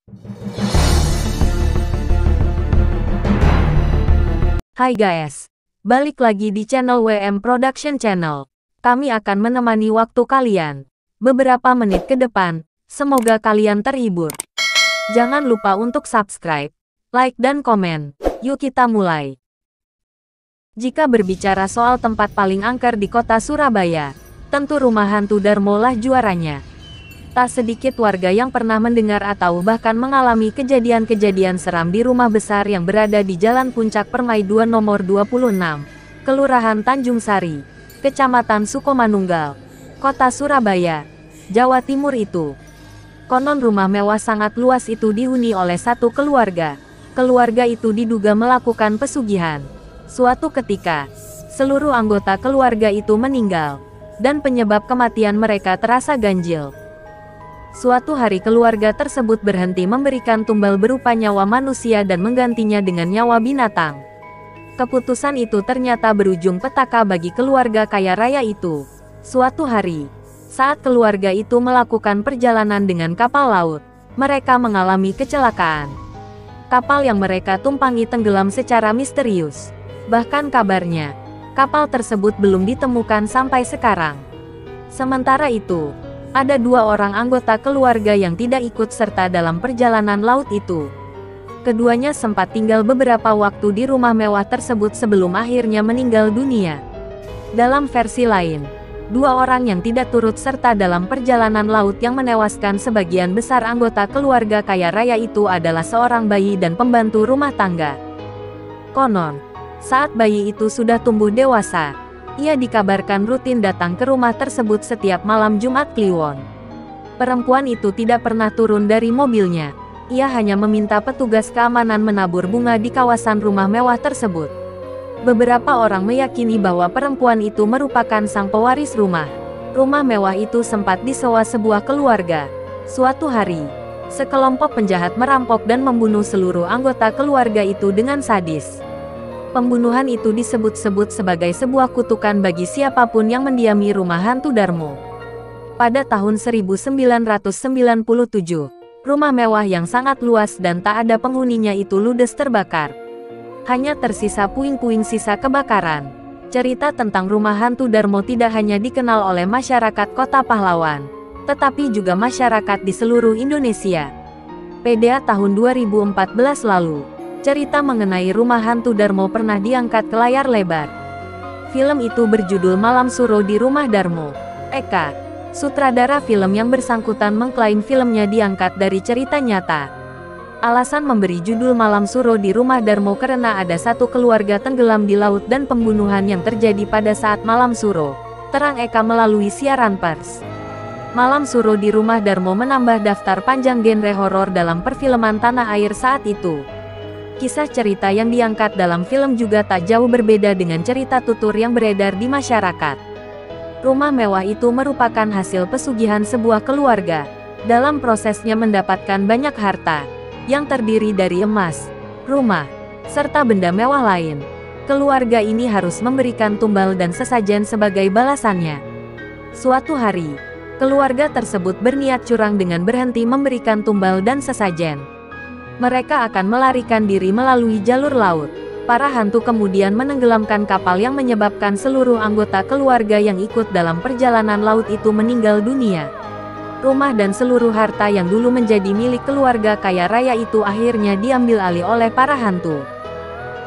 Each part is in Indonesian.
Hai guys, balik lagi di channel WM Production Channel. Kami akan menemani waktu kalian beberapa menit ke depan. Semoga kalian terhibur. Jangan lupa untuk subscribe, like dan komen. Yuk kita mulai. Jika berbicara soal tempat paling angker di kota Surabaya, tentu rumah hantu Darmo lah juaranya. Tak sedikit warga yang pernah mendengar atau bahkan mengalami kejadian-kejadian seram di rumah besar yang berada di Jalan Puncak Permai 2 nomor 26, Kelurahan Tanjung Sari, Kecamatan Sukomanunggal, Kota Surabaya, Jawa Timur itu. Konon rumah mewah sangat luas itu dihuni oleh satu keluarga. Keluarga itu diduga melakukan pesugihan. Suatu ketika, seluruh anggota keluarga itu meninggal, dan penyebab kematian mereka terasa ganjil. Suatu hari keluarga tersebut berhenti memberikan tumbal berupa nyawa manusia dan menggantinya dengan nyawa binatang. Keputusan itu ternyata berujung petaka bagi keluarga kaya raya itu. Suatu hari, saat keluarga itu melakukan perjalanan dengan kapal laut, mereka mengalami kecelakaan. Kapal yang mereka tumpangi tenggelam secara misterius. Bahkan kabarnya, kapal tersebut belum ditemukan sampai sekarang. Sementara itu, ada 2 orang anggota keluarga yang tidak ikut serta dalam perjalanan laut itu. Keduanya sempat tinggal beberapa waktu di rumah mewah tersebut sebelum akhirnya meninggal dunia. Dalam versi lain, 2 orang yang tidak turut serta dalam perjalanan laut yang menewaskan sebagian besar anggota keluarga kaya raya itu adalah seorang bayi dan pembantu rumah tangga. Konon, saat bayi itu sudah tumbuh dewasa, ia dikabarkan rutin datang ke rumah tersebut setiap malam Jumat Kliwon. Perempuan itu tidak pernah turun dari mobilnya. Ia hanya meminta petugas keamanan menabur bunga di kawasan rumah mewah tersebut. Beberapa orang meyakini bahwa perempuan itu merupakan sang pewaris rumah. Rumah mewah itu sempat disewa sebuah keluarga. Suatu hari, sekelompok penjahat merampok dan membunuh seluruh anggota keluarga itu dengan sadis. Pembunuhan itu disebut-sebut sebagai sebuah kutukan bagi siapapun yang mendiami rumah hantu Darmo. Pada tahun 1997, rumah mewah yang sangat luas dan tak ada penghuninya itu ludes terbakar. Hanya tersisa puing-puing sisa kebakaran. Cerita tentang rumah hantu Darmo tidak hanya dikenal oleh masyarakat Kota Pahlawan, tetapi juga masyarakat di seluruh Indonesia. Pada tahun 2014 lalu, cerita mengenai rumah hantu Darmo pernah diangkat ke layar lebar. Film itu berjudul Malam Suro di Rumah Darmo. Eka, sutradara film yang bersangkutan mengklaim filmnya diangkat dari cerita nyata. Alasan memberi judul Malam Suro di Rumah Darmo karena ada satu keluarga tenggelam di laut dan pembunuhan yang terjadi pada saat Malam Suro, terang Eka melalui siaran pers. Malam Suro di Rumah Darmo menambah daftar panjang genre horor dalam perfilman tanah air saat itu. Kisah cerita yang diangkat dalam film juga tak jauh berbeda dengan cerita tutur yang beredar di masyarakat. Rumah mewah itu merupakan hasil pesugihan sebuah keluarga. Dalam prosesnya mendapatkan banyak harta, yang terdiri dari emas, rumah, serta benda mewah lain. Keluarga ini harus memberikan tumbal dan sesajen sebagai balasannya. Suatu hari, keluarga tersebut berniat curang dengan berhenti memberikan tumbal dan sesajen. Mereka akan melarikan diri melalui jalur laut. Para hantu kemudian menenggelamkan kapal yang menyebabkan seluruh anggota keluarga yang ikut dalam perjalanan laut itu meninggal dunia. Rumah dan seluruh harta yang dulu menjadi milik keluarga kaya raya itu akhirnya diambil alih oleh para hantu.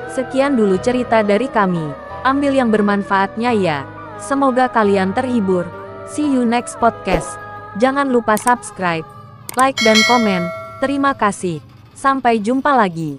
Sekian dulu cerita dari kami. Ambil yang bermanfaatnya ya. Semoga kalian terhibur. See you next podcast. Jangan lupa subscribe, like dan komen. Terima kasih. Sampai jumpa lagi.